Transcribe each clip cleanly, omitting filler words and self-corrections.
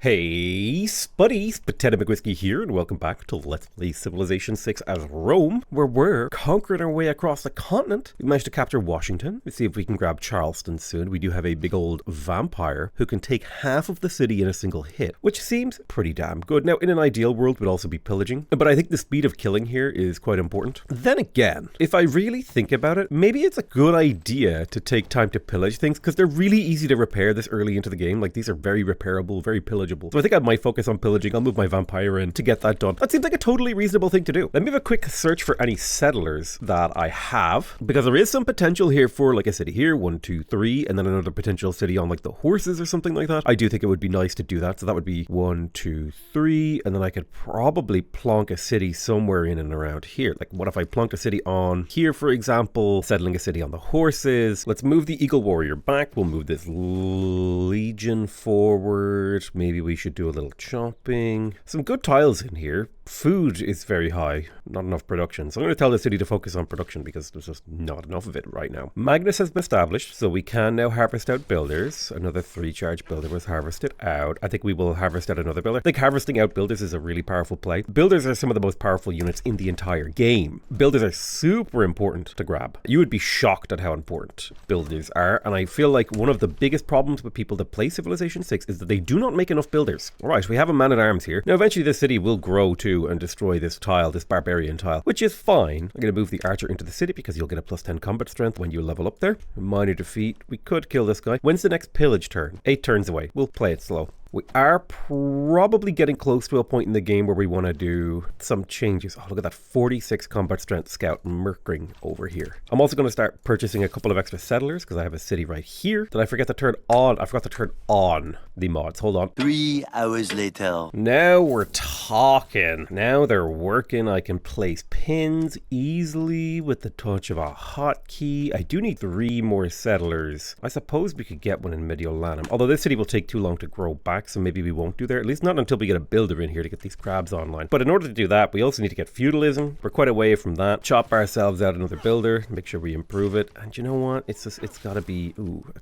Hey, Spuddies, Potato McWhiskey here, and welcome back to Let's Play Civilization 6 as Rome, where we're conquering our way across the continent. We managed to capture Washington. Let's see if we can grab Charleston soon. We do have a big old vampire who can take half of the city in a single hit, which seems pretty damn good. Now, in an ideal world, we'd also be pillaging, but I think the speed of killing here is quite important. Then again, if I really think about it, maybe it's a good idea to take time to pillage things, because they're really easy to repair this early into the game. Like, these are very repairable, very pillageable. So I think I might focus on pillaging. I'll move my vampire in to get that done. That seems like a totally reasonable thing to do. Let me have a quick search for any settlers that I have, because there is some potential here for like a city here, 1, 2, 3, and then another potential city on like the horses or something like that. I do think it would be nice to do that. So that would be 1, 2, 3, and then I could probably plonk a city somewhere in and around here. Like, what if I plonked a city on here, for example, settling a city on the horses? Let's move the Eagle Warrior back. We'll move this Legion forward. Maybe we should do a little chopping. Some good tiles in here. Food is very high, not enough production. So I'm going to tell the city to focus on production because there's just not enough of it right now. Magnus has been established, so we can now harvest out builders. Another 3-charge builder was harvested out. I think we will harvest out another builder. I think harvesting out builders is a really powerful play. Builders are some of the most powerful units in the entire game. Builders are super important to grab. You would be shocked at how important builders are, and I feel like one of the biggest problems with people that play Civilization 6 is that they do not make enough builders. All right, we have a man-at-arms here. Now, eventually this city will grow too and destroy this tile, this barbarian tile, which is fine. I'm going to move the archer into the city because you'll get a +10 combat strength when you level up there. Minor defeat. We could kill this guy. When's the next pillage turn? 8 turns away. We'll play it slow. We are probably getting close to a point in the game where we want to do some changes. Oh, look at that 46 combat strength scout murkering over here. I'm also going to start purchasing a couple of extra settlers because I have a city right here. Did I forget to turn on? I forgot to turn on the mods. Hold on. 3 hours later. Now we're talking. Now they're working. I can place pins easily with the touch of a hotkey. I do need 3 more settlers. I suppose we could get one in Mediolanum, although this city will take too long to grow back, so maybe we won't do there, at least not until we get a builder in here to get these crabs online. But in order to do that, we also need to get feudalism. We're quite a way from that. Chop ourselves out another builder, make sure we improve it. And you know what? It's got to be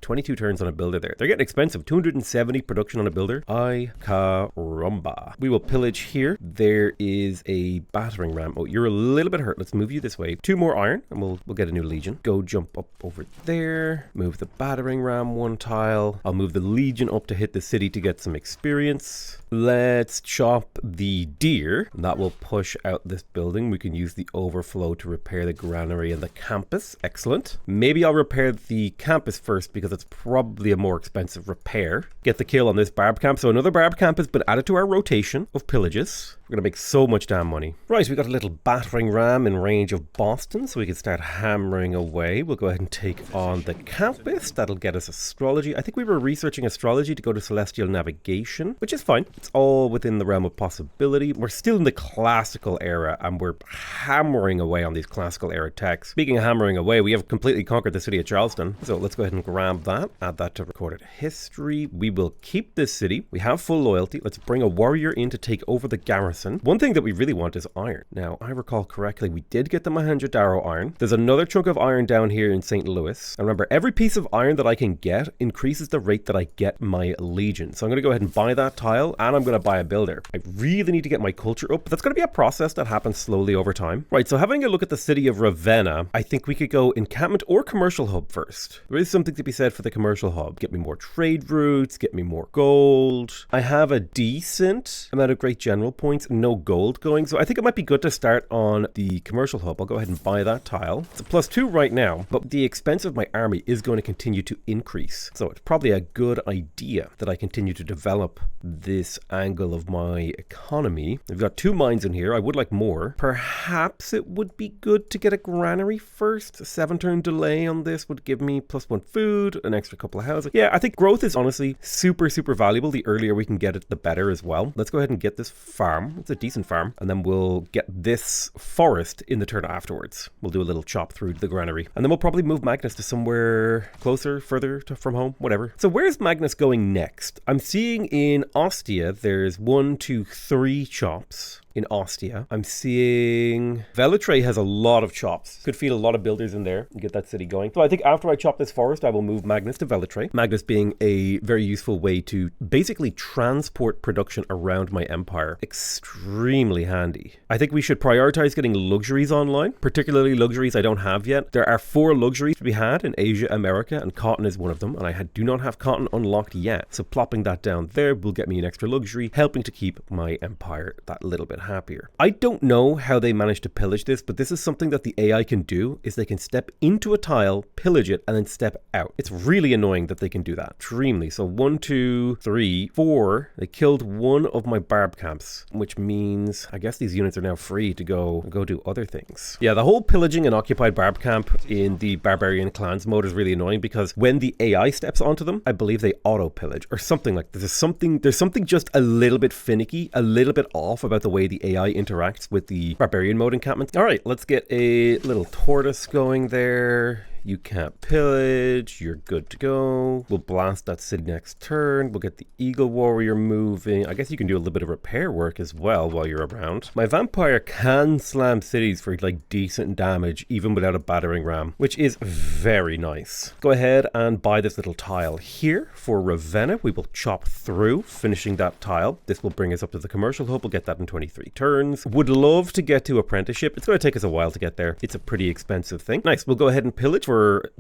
22 turns on a builder there. They're getting expensive. 270 production on a builder. Ay caramba. We will pillage here. There is a battering ram. Oh, you're a little bit hurt. Let's move you this way. 2 more iron, and we'll get a new legion. Go jump up over there. Move the battering ram 1 tile. I'll move the legion up to hit the city to get some experience. Let's chop the deer. That will push out this building. We can use the overflow to repair the granary and the campus. Excellent. Maybe I'll repair the campus first because it's probably a more expensive repair. Get the kill on this barb camp. So another barb camp has been added to our rotation of pillages. We're going to make so much damn money. Right, we got a little battering ram in range of Boston, so we can start hammering away. We'll go ahead and take on the campus. That'll get us astrology. I think we were researching astrology to go to celestial navigation, which is fine. It's all within the realm of possibility. We're still in the classical era, and we're hammering away on these classical era techs. Speaking of hammering away, we have completely conquered the city of Charleston. So let's go ahead and grab that. Add that to recorded history. We will keep this city. We have full loyalty. Let's bring a warrior in to take over the garrison. One thing that we really want is iron. Now, I recall correctly, we did get the Mohenjo-Daro iron. There's another chunk of iron down here in St. Louis. And remember, every piece of iron that I can get increases the rate that I get my legion. So I'm going to go ahead and buy that tile, and I'm going to buy a builder. I really need to get my culture up, but that's going to be a process that happens slowly over time. Right, so having a look at the city of Ravenna, I think we could go encampment or commercial hub first. There is something to be said for the commercial hub. Get me more trade routes, get me more gold. I have a decent amount of great general points. No gold going, so I think it might be good to start on the commercial hub. I'll go ahead and buy that tile. It's a +2 right now, but the expense of my army is going to continue to increase, so it's probably a good idea that I continue to develop this angle of my economy. We've got 2 mines in here. I would like more. Perhaps it would be good to get a granary first. A 7-turn delay on this would give me +1 food, an extra couple of houses. Yeah, I think growth is honestly super valuable. The earlier we can get it, the better as well. Let's go ahead and get this farm. It's a decent farm, and then we'll get this forest in the turn afterwards. We'll do a little chop through the granary, and then we'll probably move Magnus to somewhere closer, further from home, whatever. So where's Magnus going next? I'm seeing in Ostia there's 1, 2, 3 chops. in Ostia. I'm seeing Velitrae has a lot of chops. Could feed a lot of builders in there and get that city going. So I think after I chop this forest, I will move Magnus to Velitrae. Magnus being a very useful way to basically transport production around my empire. Extremely handy. I think we should prioritize getting luxuries online, particularly luxuries I don't have yet. There are 4 luxuries to be had in Asia, America, and cotton is one of them, and I do not have cotton unlocked yet. So plopping that down there will get me an extra luxury, helping to keep my empire that little bit happier. I don't know how they managed to pillage this, but this is something that the AI can do, is they can step into a tile, pillage it, and then step out. It's really annoying that they can do that. Extremely. So 1, 2, 3, 4. They killed one of my barb camps, which means I guess these units are now free to go do other things. Yeah, the whole pillaging an occupied barb camp in the barbarian clans mode is really annoying because when the AI steps onto them, I believe they auto pillage or something like this. There's something just a little bit finicky, a little bit off about the way the AI interacts with the barbarian mode encampment. All right, let's get a little tortoise going there. You can't pillage. You're good to go. We'll blast that city next turn. We'll get the Eagle Warrior moving. I guess you can do a little bit of repair work as well while you're around. My Vampire can slam cities for like decent damage even without a battering ram, which is very nice. Go ahead and buy this little tile here for Ravenna. We will chop through, finishing that tile. This will bring us up to the commercial hub. We'll get that in 23 turns. Would love to get to apprenticeship. It's going to take us a while to get there. It's a pretty expensive thing. Nice. We'll go ahead and pillage for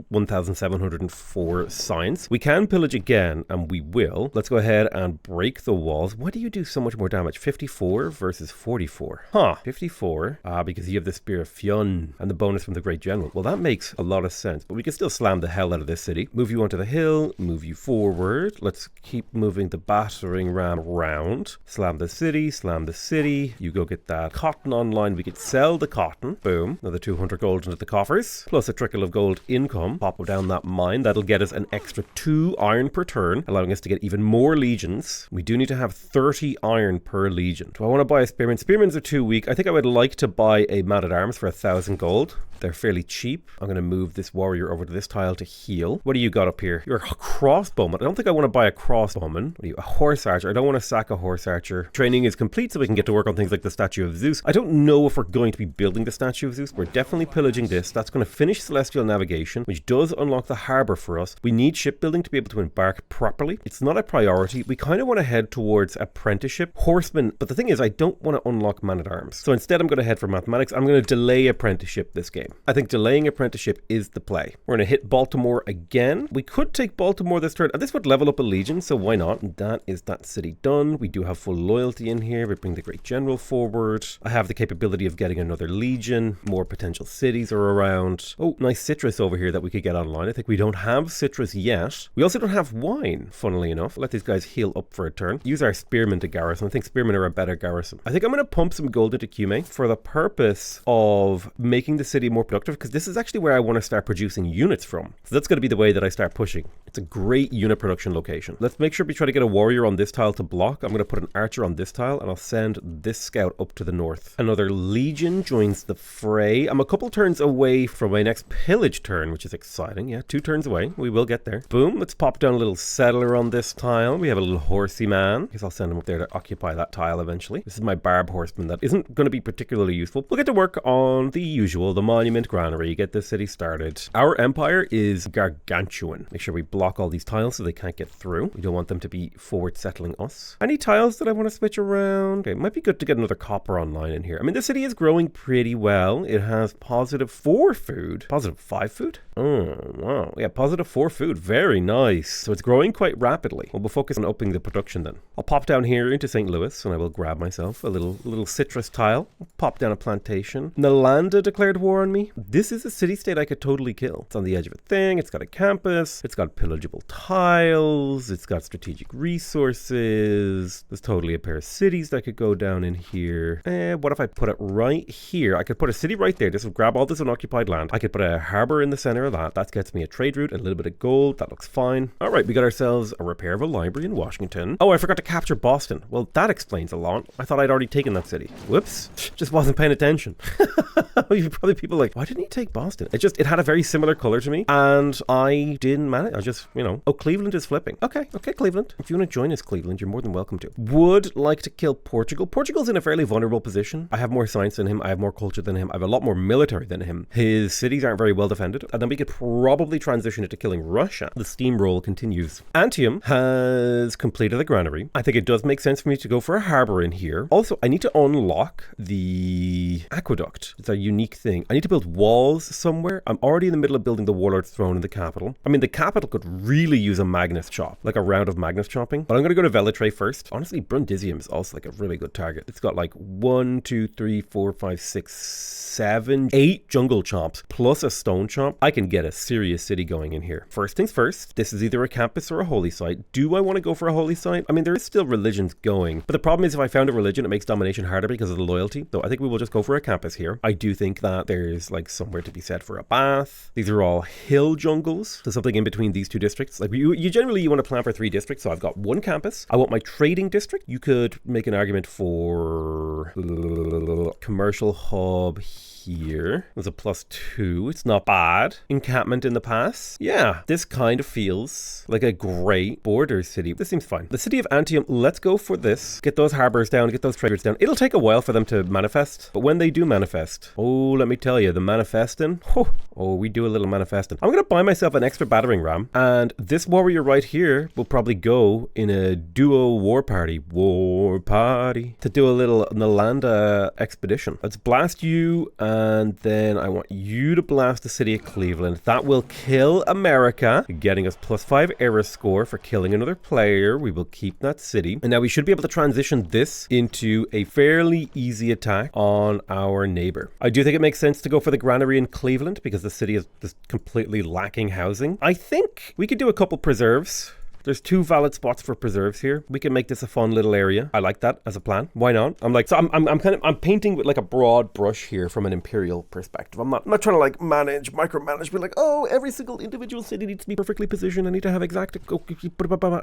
1,704 science. We can pillage again, and we will. Let's go ahead and break the walls. Why do you do so much more damage? 54 versus 44. Huh. 54. Because you have the Spear of Fionn and the bonus from the Great General. Well, that makes a lot of sense, but we can still slam the hell out of this city. Move you onto the hill. Move you forward. Let's keep moving the battering ram around. Slam the city. Slam the city. You go get that cotton online. We could sell the cotton. Boom. Another 200 gold into the coffers. Plus a trickle of gold income. Pop down that mine. That'll get us an extra 2 iron per turn, allowing us to get even more legions. We do need to have 30 iron per legion. Do I want to buy a spearman? Spearmans are too weak. I think I would like to buy a man-at-arms for 1,000 gold. They're fairly cheap. I'm going to move this warrior over to this tile to heal. What do you got up here? You're a crossbowman. I don't think I want to buy a crossbowman. What are you? A horse archer. I don't want to sack a horse archer. Training is complete so we can get to work on things like the Statue of Zeus. I don't know if we're going to be building the Statue of Zeus. We're definitely pillaging this. That's going to finish Celestial Navigation, which does unlock the harbor for us. We need shipbuilding to be able to embark properly. It's not a priority. We kind of want to head towards apprenticeship. Horsemen. But the thing is, I don't want to unlock man-at-arms. So instead, I'm going to head for mathematics. I'm going to delay apprenticeship this game. I think delaying apprenticeship is the play. We're going to hit Baltimore again. We could take Baltimore this turn. This would level up a legion, so why not? That is that city done. We do have full loyalty in here. We bring the Great General forward. I have the capability of getting another legion. More potential cities are around. Oh, nice citrus over here that we could get online. I think we don't have citrus yet. We also don't have wine, funnily enough. Let these guys heal up for a turn. Use our spearmen to garrison. I think spearmen are a better garrison. I think I'm going to pump some gold into Cume for the purpose of making the city more productive, because this is actually where I want to start producing units from. So that's going to be the way that I start pushing. It's a great unit production location. Let's make sure we try to get a warrior on this tile to block. I'm going to put an archer on this tile, and I'll send this scout up to the north. Another legion joins the fray. I'm a couple turns away from my next pillage turn, which is exciting. Yeah, 2 turns away. We will get there. Boom. Let's pop down a little settler on this tile. We have a little horsey man. I guess I'll send him up there to occupy that tile eventually. This is my barb horseman that isn't going to be particularly useful. We'll get to work on the usual, the monument granary, get the city started. Our empire is gargantuan. Make sure we block all these tiles so they can't get through. We don't want them to be forward settling us. Any tiles that I want to switch around? Okay, it might be good to get another copper online in here. I mean, the city is growing pretty well. It has +4 food. +5 food? Oh, wow. Yeah, +4 food. Very nice. So it's growing quite rapidly. We'll focus on upping the production then. I'll pop down here into St. Louis and I will grab myself a little citrus tile. I'll pop down a plantation. Nalanda declared war on me. This is a city-state I could totally kill. It's on the edge of a thing. It's got a campus. It's got pillageable tiles. It's got strategic resources. There's totally a pair of cities that could go down in here. What if I put it right here? I could put a city right there. This would grab all this unoccupied land. I could put a harbor in the center of that. That gets me a trade route, a little bit of gold. That looks fine. All right, we got ourselves a repair of a library in Washington. Oh, I forgot to capture Boston. Well, that explains a lot. I thought I'd already taken that city. Whoops. Just wasn't paying attention. Probably people like, why didn't you take Boston? It had a very similar color to me, and I didn't manage. I just, oh, Cleveland is flipping. Okay, Cleveland. If you want to join us, Cleveland, you're more than welcome to. Would like to kill Portugal. Portugal's in a fairly vulnerable position. I have more science than him. I have more culture than him. I have a lot more military than him. His cities aren't very well defended. And then we could probably transition into killing Russia. The steamroll continues. Antium has completed the granary. I think it does make sense for me to go for a harbor in here. Also, I need to unlock the aqueduct. It's a unique thing. I need to build walls somewhere. I'm already in the middle of building the Warlord's Throne in the capital. I mean, the capital could really use a Magnus chop, like a round of Magnus chopping. But I'm going to go to Velitrae first. Honestly, Brundisium is also like a really good target. It's got like 1, 2, 3, 4, 5, 6, 7, 8 jungle chomps plus a stone chomp. I can get a serious city going in here. First things first, this is either a campus or a holy site. Do I want to go for a holy site? I mean, there is still religions going, but the problem is if I found a religion, it makes domination harder because of the loyalty. So I think we will just go for a campus here. I do think that there's like somewhere to be said for a bath. These are all hill jungles. So something in between these two districts. Like you generally want to plan for 3 districts. So I've got 1 campus. I want my trading district. You could make an argument for commercial hub here. It was a +2. It's not bad. Encampment in the pass. Yeah, this kind of feels like a great border city. This seems fine. The city of Antium, let's go for this. Get those harbors down, get those traders down. It'll take a while for them to manifest, but when they do manifest, oh, let me tell you, the manifesting, oh, we do a little manifesting. I'm going to buy myself an extra battering ram, and this warrior right here will probably go in a duo war party to do a little Nalanda expedition. Let's blast you, and then I want you to blast the city of Cleveland. That will kill America, getting us +5 era score for killing another player. We will keep that city. And now we should be able to transition this into a fairly easy attack on our neighbor. I do think it makes sense to go for the granary in Cleveland because the city is just completely lacking housing. I think we could do a couple preserves. There's 2 valid spots for preserves here. We can make this a fun little area. I like that as a plan. Why not? I'm painting with like a broad brush here from an imperial perspective. I'm not trying to like micromanage, be like, oh, every single individual city needs to be perfectly positioned. I need to have exact. I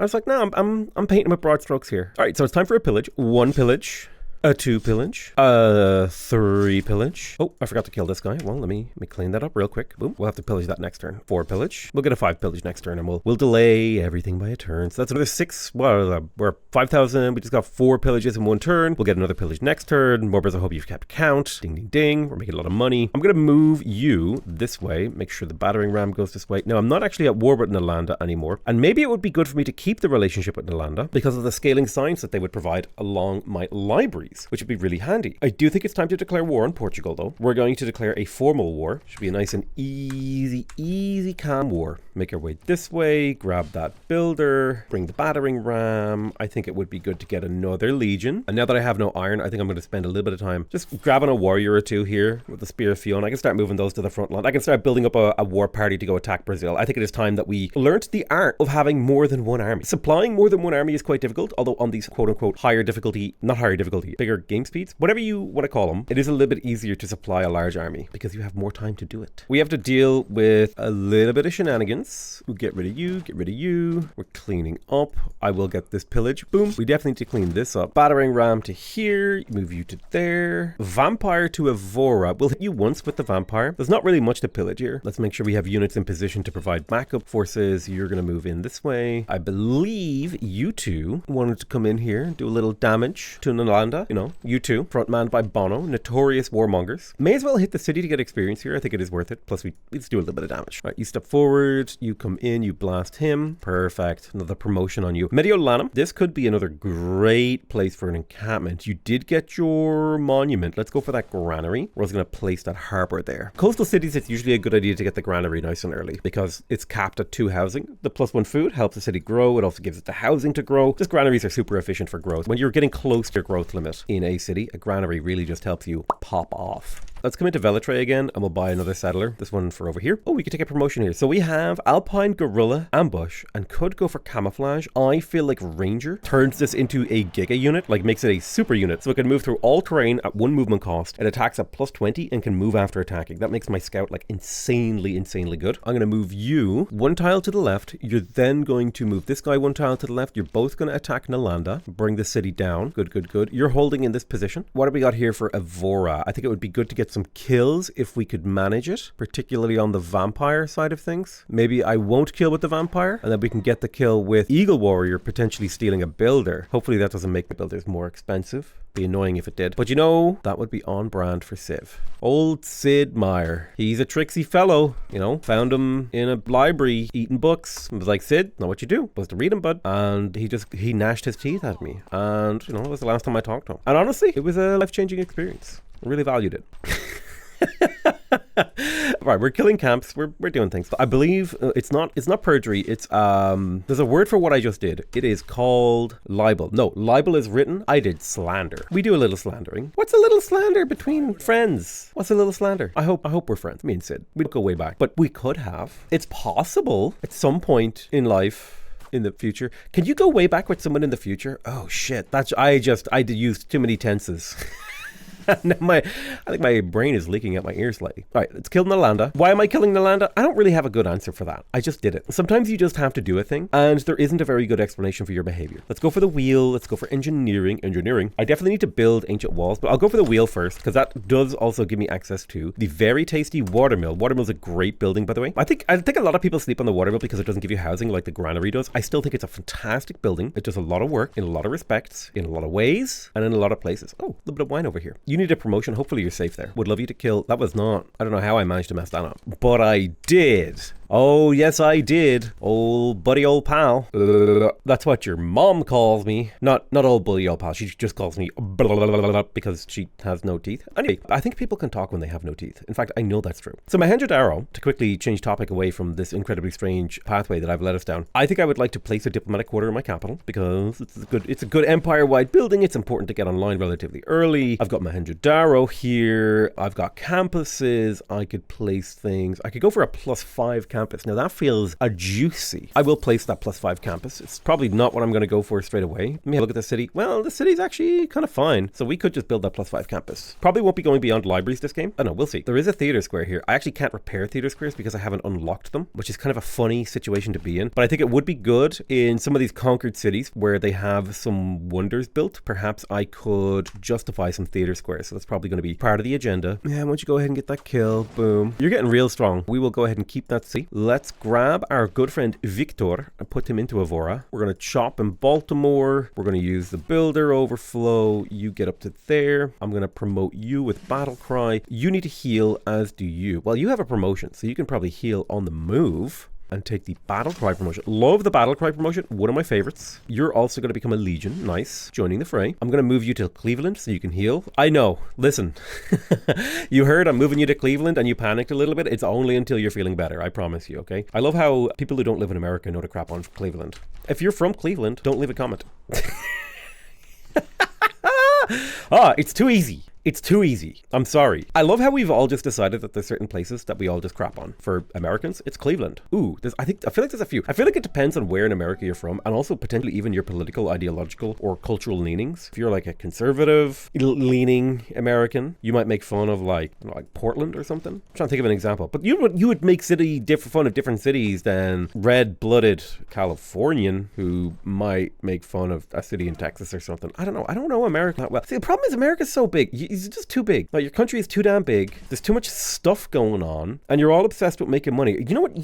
was like, no, I'm painting with broad strokes here. All right, so it's time for a pillage. 1 pillage. A 2 pillage. A 3 pillage. Oh, I forgot to kill this guy. Well, let me clean that up real quick. Boom. We'll have to pillage that next turn. 4 pillage. We'll get a 5 pillage next turn, and we'll delay everything by a turn. So that's another 6. Well, we're 5,000. We just got 4 pillages in 1 turn. We'll get another pillage next turn. Morbers, I hope you've kept count. Ding, ding, ding. We're making a lot of money. I'm going to move you this way. Make sure the battering ram goes this way. Now, I'm not actually at war with Nalanda anymore. And maybe it would be good for me to keep the relationship with Nalanda because of the scaling science that they would provide along my libraries, which would be really handy. I do think it's time to declare war on Portugal, though. We're going to declare a formal war. Should be a nice and easy, calm war. Make our way this way, grab that builder, bring the battering ram. I think it would be good to get another legion. And now that I have no iron, I think I'm going to spend a little bit of time just grabbing a warrior or 2 here with the Spear of Fion. I can start moving those to the front line. I can start building up a war party to go attack Brazil. I think it is time that we learnt the art of having more than 1 army. Supplying more than 1 army is quite difficult, although on these quote-unquote bigger game speeds, whatever you want to call them, it is a little bit easier to supply a large army because you have more time to do it. We have to deal with a little bit of shenanigans. We'll get rid of you. We're cleaning up. I will get this pillage. Boom. We definitely need to clean this up. Battering ram to here. Move you to there. Vampire to Evora. We'll hit you once with the vampire. There's not really much to pillage here. Let's make sure we have units in position to provide backup forces. You're going to move in this way. I believe you 2 wanted to come in here and do a little damage to Nalanda. You 2. Frontmanned by Bono. Notorious warmongers. May as well hit the city to get experience here. I think it is worth it. Plus, we just do a little bit of damage. All right, you step forward. You come in. You blast him. Perfect. Another promotion on you. Mediolanum. This could be another great place for an encampment. You did get your monument. Let's go for that granary. We're also going to place that harbor there. Coastal cities, it's usually a good idea to get the granary nice and early because it's capped at 2 housing. The +1 food helps the city grow. It also gives it the housing to grow. Just granaries are super efficient for growth. When you're getting close to your growth limit in a city, a granary really just helps you pop off. Let's come into Velitrae again and we'll buy another settler. This one for over here. Oh, we could take a promotion here. So we have Alpine, Gorilla, Ambush, and could go for Camouflage. I feel like Ranger turns this into a Giga unit, like makes it a super unit. So it can move through all terrain at 1 movement cost. It attacks at +20 and can move after attacking. That makes my scout like insanely good. I'm going to move you 1 tile to the left. You're then going to move this guy 1 tile to the left. You're both going to attack Nalanda, bring the city down. Good. You're holding in this position. What have we got here for Evora? I think it would be good to get some kills if we could manage it, particularly on the vampire side of things. Maybe I won't kill with the vampire, and then we can get the kill with Eagle Warrior, potentially stealing a builder. Hopefully that doesn't make the builders more expensive. Be annoying if it did. But you know, that would be on brand for Civ. Old Sid Meier. He's a tricksy fellow, you know. Found him in a library eating books. I was like, Sid, know what you do? Was to read them, bud. And he gnashed his teeth at me. And, you know, it was the last time I talked to him. And honestly, it was a life-changing experience. I really valued it. Right, we're killing camps, we're doing things. I believe it's not perjury, it's there's a word for what I just did. It is called libel. No, libel is written. I did slander. We do a little slandering. What's a little slander between friends? What's a little slander? I hope we're friends. Me and Sid, we'd go way back, but we could have. It's possible at some point in life, in the future. Can you go way back with someone in the future? Oh shit, I did use too many tenses. I think my brain is leaking out my ears slightly. All right, let's kill Nalanda. Why am I killing Nalanda? I don't really have a good answer for that. I just did it. Sometimes you just have to do a thing, and there isn't a very good explanation for your behavior. Let's go for the wheel. Let's go for engineering. I definitely need to build ancient walls, but I'll go for the wheel first, because that does also give me access to the very tasty watermill. Watermill's a great building, by the way. I think a lot of people sleep on the watermill because it doesn't give you housing like the granary does. I still think it's a fantastic building. It does a lot of work in a lot of respects, in a lot of ways, and in a lot of places. Oh, a little bit of wine over here. You need a promotion. Hopefully you're safe there. Would love you to kill. That was not. I don't know how I managed to mess that up, but I did. Oh, yes, I did. Old buddy, old pal. That's what your mom calls me. Not old buddy, old pal. She just calls me because she has no teeth. Anyway, I think people can talk when they have no teeth. In fact, I know that's true. So Mohenjo-Daro, to quickly change topic away from this incredibly strange pathway that I've led us down, I think I would like to place a diplomatic quarter in my capital because it's a good empire-wide building. It's important to get online relatively early. I've got Mohenjo-Daro here. I've got campuses. I could place things. I could go for a +5 campus. Now that feels a juicy. I will place that +5 campus. It's probably not what I'm going to go for straight away. Let me look at the city. Well, the city's actually kind of fine. So we could just build that +5 campus. Probably won't be going beyond libraries this game. I don't know, we'll see. There is a theater square here. I actually can't repair theater squares because I haven't unlocked them, which is kind of a funny situation to be in. But I think it would be good in some of these conquered cities where they have some wonders built. Perhaps I could justify some theater squares. So that's probably going to be part of the agenda. Yeah, why don't you go ahead and get that kill? Boom. You're getting real strong. We will go ahead and keep that city. Let's grab our good friend Victor and put him into Evora. We're going to chop in Baltimore. We're going to use the builder overflow. You get up to there. I'm going to promote you with Battle Cry. You need to heal, as do you. Well, you have a promotion, so you can probably heal on the move and take the Battle Cry promotion. Love the Battle Cry promotion. One of my favorites. You're also going to become a Legion. Nice. Joining the fray. I'm going to move you to Cleveland so you can heal. I know. Listen. You heard I'm moving you to Cleveland and you panicked a little bit. It's only until you're feeling better. I promise you, okay? I love how people who don't live in America know to crap on Cleveland. If you're from Cleveland, don't leave a comment. It's too easy. It's too easy. I'm sorry. I love how we've all just decided that there's certain places that we all just crap on. For Americans, it's Cleveland. Ooh, I feel like there's a few. I feel like it depends on where in America you're from, and also potentially even your political, ideological, or cultural leanings. If you're like a conservative leaning American, you might make fun of like Portland or something. I'm trying to think of an example. But you would make fun of different cities than red-blooded Californian who might make fun of a city in Texas or something. I don't know America that well. See, the problem is America's so big. It's just too big. Like, your country is too damn big. There's too much stuff going on, and you're all obsessed with making money. You know what?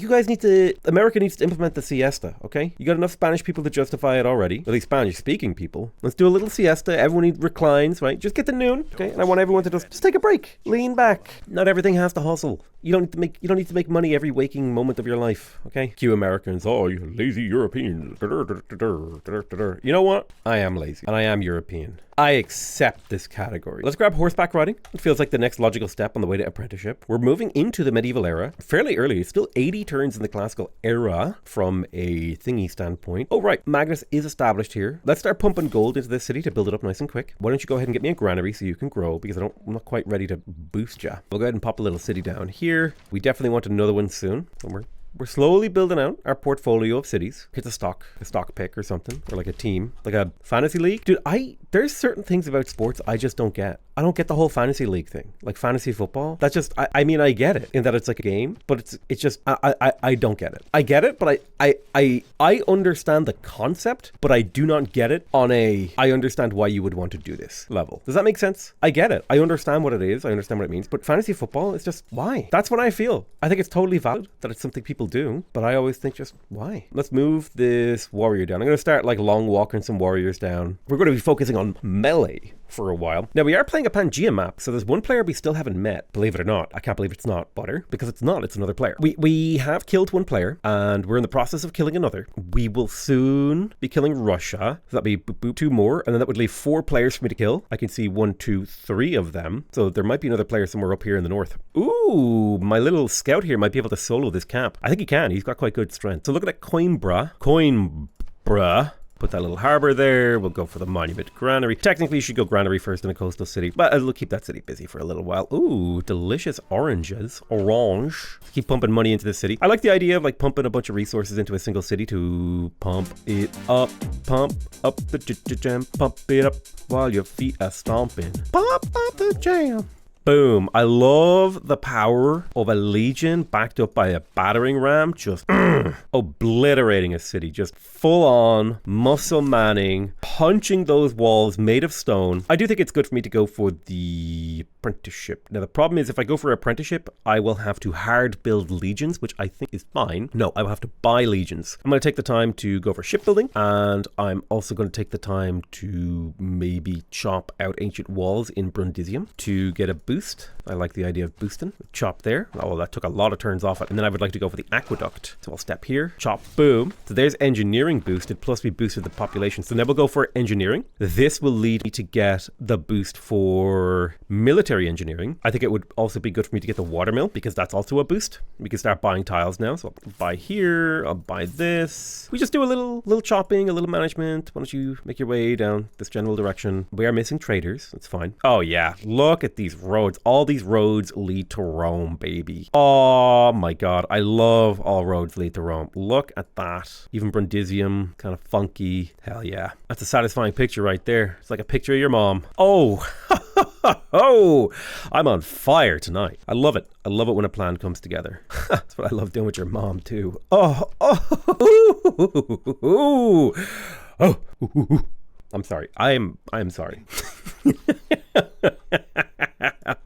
America needs to implement the siesta, okay? You got enough Spanish people to justify it already. At least Spanish-speaking people. Let's do a little siesta. Everyone reclines, right? Just get to noon, okay? And I want everyone to just take a break. Lean back. Not everything has to hustle. You don't need to make money every waking moment of your life, okay? Cue Americans, oh, you lazy Europeans. You know what? I am lazy, and I am European. I accept this category. Let's grab horseback riding. It feels like the next logical step on the way to apprenticeship. We're moving into the medieval era fairly early. It's still 80 turns in the classical era from a thingy standpoint. Oh, right. Magnus is established here. Let's start pumping gold into this city to build it up nice and quick. Why don't you go ahead and get me a granary so you can grow, because I'm not quite ready to boost ya. We'll go ahead and pop a little city down here. We definitely want another one soon. And we're slowly building out our portfolio of cities. It's a stock pick or something, or like a team, like a fantasy league. Dude, there's certain things about sports I just don't get. I don't get the whole fantasy league thing, like fantasy football. That's just, I mean, I get it in that it's like a game, but it's just, I don't get it. I get it, but I understand the concept, but I do not get it on I understand why you would want to do this level. Does that make sense? I get it. I understand what it is. I understand what it means, but fantasy football is just, why? That's what I feel. I think it's totally valid that it's something people do, but I always think just, why? Let's move this warrior down. I'm going to start like long walking some warriors down. We're going to be focusing on melee for a while. Now, we are playing a Pangea map, so there's one player we still haven't met. Believe it or not. I can't believe it's not Butter, because it's not. It's another player. We have killed one player, and we're in the process of killing another. We will soon be killing Russia. So that'd be boop, boop, 2 more, and then that would leave 4 players for me to kill. I can see 1, 2, 3 of them. So there might be another player somewhere up here in the north. Ooh, my little scout here might be able to solo this camp. I think he can. He's got quite good strength. So look at that Coimbra. Put that little harbor there. We'll go for the monument granary. Technically, you should go granary first in a coastal city, but it'll keep that city busy for a little while. Ooh, delicious oranges. Orange. Keep pumping money into the city. I like the idea of like pumping a bunch of resources into a single city to pump it up. Pump up the jam. Pump it up while your feet are stomping. Pump up the jam. Boom. I love the power of a legion backed up by a battering ram, just obliterating a city, just full on muscle manning, punching those walls made of stone. I do think it's good for me to go for the apprenticeship. Now, the problem is if I go for apprenticeship, I will have to hard build legions, which I think is fine. No, I will have to buy legions. I'm going to take the time to go for shipbuilding, and I'm also going to take the time to maybe chop out ancient walls in Brundisium to get a boost. I like the idea of boosting. Chop there. Oh, that took a lot of turns off it. And then I would like to go for the aqueduct. So I'll step here. Chop. Boom. So there's engineering boosted. Plus we boosted the population. So now we'll go for engineering. This will lead me to get the boost for military engineering. I think it would also be good for me to get the watermill, because that's also a boost. We can start buying tiles now. So I'll buy here. I'll buy this. We just do a little chopping, a little management. Why don't you make your way down this general direction? We are missing traders. That's fine. Oh yeah. Look at these roads. All these roads lead to Rome, baby. Oh my god, I love all roads lead to Rome. Look at that. Even Brundisium, kind of funky. Hell yeah. That's a satisfying picture right there. It's like a picture of your mom. Oh, oh, I'm on fire tonight. I love it. I love it when a plan comes together. That's what I love doing with your mom too. Oh, I'm sorry. I am sorry.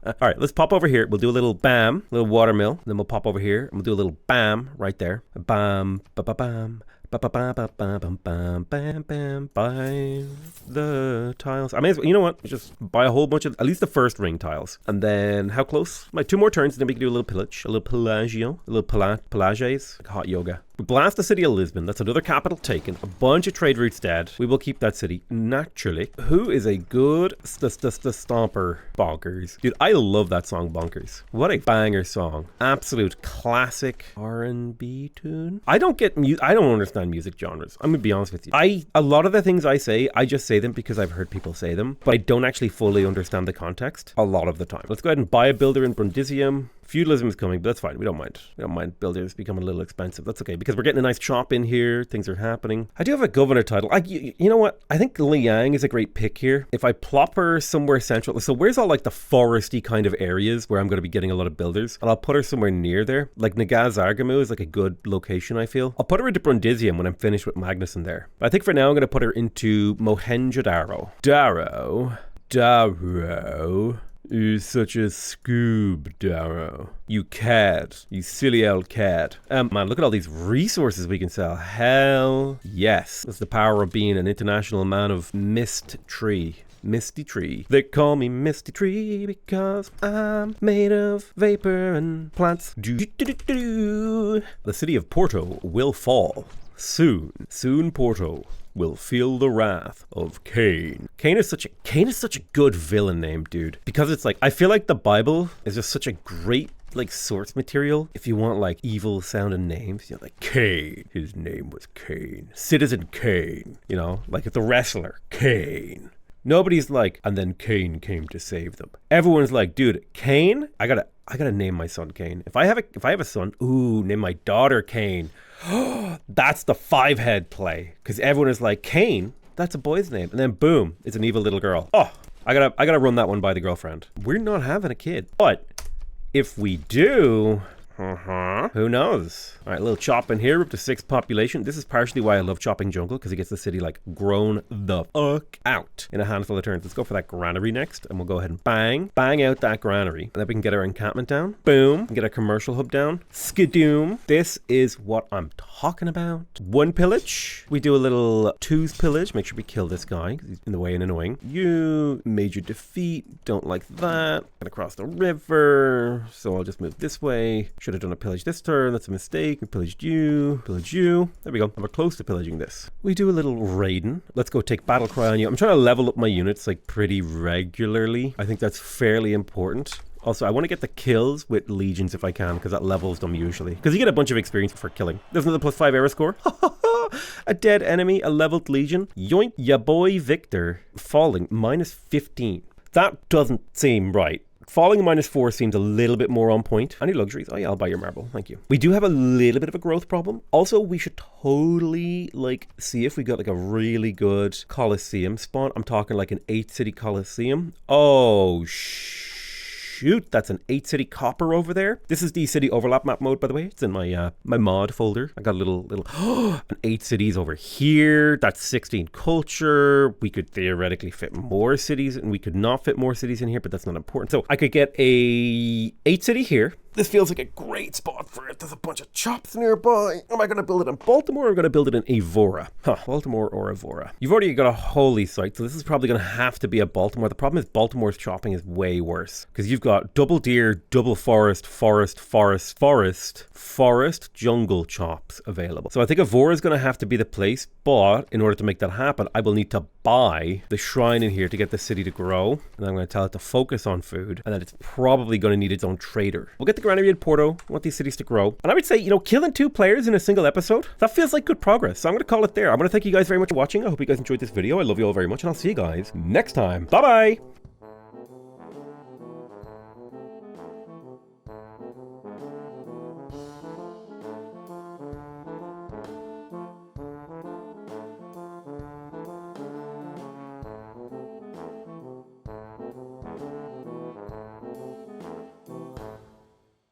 All right, let's pop over here. We'll do a little bam, little watermill. Then we'll pop over here and we'll do a little bam right there. Bam, ba ba bam. Ba ba ba ba ba bam bam bam bam. Buy the tiles. I may as well, you know what? Just buy a whole bunch of, at least the first ring tiles. And then how close? Like 2 more turns, and then we can do a little pillage, a little Pelagio, a little Pelages, like hot yoga. We blast the city of Lisbon. That's another capital taken. A bunch of trade routes dead. We will keep that city naturally. Who is a good stomper? Bonkers. Dude, I love that song, Bonkers. What a banger song. Absolute classic R&B tune. I don't understand music genres. I'm gonna be honest with you. A lot of the things I say, I just say them because I've heard people say them, but I don't actually fully understand the context a lot of the time. Let's go ahead and buy a builder in Brundisium. Feudalism is coming, but that's fine. We don't mind. We don't mind builders becoming a little expensive. That's okay, because we're getting a nice chop in here. Things are happening. I do have a governor title. You know what? I think Liang is a great pick here. If I plop her somewhere central, so where's all like the foresty kind of areas where I'm going to be getting a lot of builders, and I'll put her somewhere near there. Like Nagaz Argamu is like a good location, I feel. I'll put her into Brundisium when I'm finished with Magnus in there. But I think for now I'm going to put her into Mohenjo-Daro. Daro is such a scoob, Darrow. You cad. You silly old cad. Man, look at all these resources we can sell. Hell yes. That's the power of being an international man of mist tree. Misty Tree. They call me Misty Tree because I'm made of vapor and plants. The city of Porto will fall soon. Soon Porto will feel the wrath of Cain. Cain is such a good villain name, dude. Because it's like, I feel like the Bible is just such a great like source material. If you want like evil sounding names, you know, like Cain. His name was Cain. Citizen Cain. You know, like the wrestler, Cain. Nobody's like, and then Cain came to save them. Everyone's like, dude, Cain, I gotta name my son Cain. If I have a son, ooh, name my daughter Cain. That's the 5-head play. Because everyone is like, Cain, that's a boy's name. And then boom, it's an evil little girl. Oh, I gotta run that one by the girlfriend. We're not having a kid. But if we do, who knows? All right, a little chop in here up to 6 population. This is partially why I love chopping jungle, because it gets the city like grown the fuck out in a handful of turns. Let's go for that granary next, and we'll go ahead and bang out that granary. And then we can get our encampment down. Boom. Get our commercial hub down. Skidoom. This is what I'm talking about. 1 pillage. We do a little 2s pillage. Make sure we kill this guy, because he's in the way and annoying. You, major defeat. Don't like that. Gonna cross the river, so I'll just move this way. Should have done a pillage this turn. That's a mistake. We pillaged you. Pillage you. There we go. And we're close to pillaging this. We do a little raiding. Let's go take battle cry on you. I'm trying to level up my units like pretty regularly. I think that's fairly important. Also, I want to get the kills with legions if I can, because that levels them usually. Because you get a bunch of experience for killing. There's another +5 era score. A dead enemy, a leveled legion. Yoink, ya boy Victor. Falling, -15. That doesn't seem right. Falling -4 seems a little bit more on point. Any luxuries? Oh yeah, I'll buy your marble. Thank you. We do have a little bit of a growth problem. Also, we should totally like see if we got like a really good Colosseum spawn. I'm talking like an 8-city Colosseum. Oh, shoot, that's an 8-city copper over there. This is the city overlap map mode, by the way. It's in my my mod folder. I got a little an 8 cities over here. That's 16 culture. We could theoretically fit more cities, and we could not fit more cities in here, but that's not important. So I could get a 8-city here. This feels like a great spot for it. There's a bunch of chops nearby. Am I going to build it in Baltimore or am I going to build it in Evora? Baltimore or Evora. You've already got a holy site, so this is probably going to have to be a Baltimore. The problem is Baltimore's chopping is way worse, because you've got double deer, double forest, jungle chops available. So I think Evora is going to have to be the place, but in order to make that happen, I will need to buy the shrine in here to get the city to grow. And I'm going to tell it to focus on food, and that it's probably going to need its own trader. We'll get the granary in Porto. I want these cities to grow. And I would say, you know, killing 2 players in a single episode, that feels like good progress. So I'm going to call it there. I'm going to thank you guys very much for watching. I hope you guys enjoyed this video. I love you all very much, and I'll see you guys next time. Bye-bye.